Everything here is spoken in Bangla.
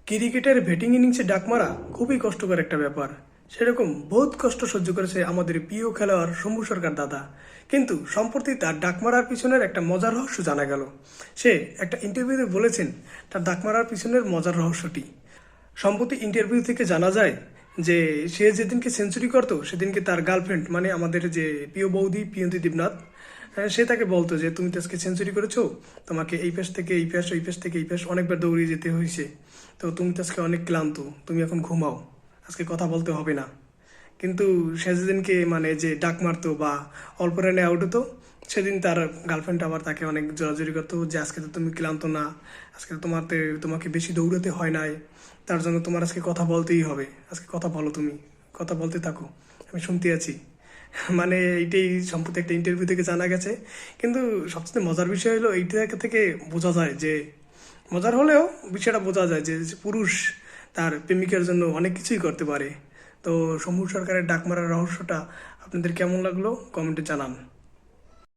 ক্রিকেটের ব্যাটিং ইনিংসে ডাক মারা খুবই কষ্টকর একটা ব্যাপার। সেরকম বহুত কষ্ট সহ্য করেছে আমাদের প্রিয় খেলোয়াড় শম্ভু সরকার দাদা। কিন্তু সম্প্রতি তার ডাক মারার পিছনের একটা মজার রহস্য জানা গেল। সে একটা ইন্টারভিউতে বলেছেন তার ডাক মারার পিছনের মজার রহস্যটি। সম্প্রতি ইন্টারভিউ থেকে জানা যায় যে সে যেদিনকে সেঞ্চুরি করতো সেদিনকে তার গার্লফ্রেন্ড মানে আমাদের যে প্রিয় বৌদি প্রিয়ন্তী দেবনাথ, সে তাকে বলতো যে তুমি তো আজকে সেঞ্চুরি করেছো, তোমাকে এই পাশ থেকে এই পাশ ওই পাশ থেকে এই পাশ অনেকবার দৌড়িয়ে যেতে হয়েছে, তো তুমি তো আজকে অনেক ক্লান্ত, তুমি এখন ঘুমাও, আজকে কথা বলতে হবে না। কিন্তু সে যেদিনকে মানে যে ডাক মারতো বা অল্প রানে আউট হতো, সেদিন তার গার্লফ্রেন্ড আবার তাকে অনেক জোরাজুরি করতো যে আজকে তো তুমি ক্লান্ত না, আজকে তো তোমাকে বেশি দৌড়াতে হয় নাই, তার জন্য তোমার আজকে কথা বলতেই হবে, আজকে কথা বলো, তুমি কথা বলতে থাকো, আমি শুনতে আছি। মানে এইটাই সম্প্রতি একটা ইন্টারভিউ থেকে জানা গেছে। কিন্তু সবচেয়ে মজার বিষয় হলো এইটা থেকে বোঝা যায় যে, মজার হলেও বিষয়টা বোঝা যায় যে যে পুরুষ তার প্রেমিকার জন্য অনেক কিছুই করতে পারে। তো শম্ভু সরকারের ডাক মারার রহস্যটা আপনাদের কেমন লাগলো কমেন্টে জানান।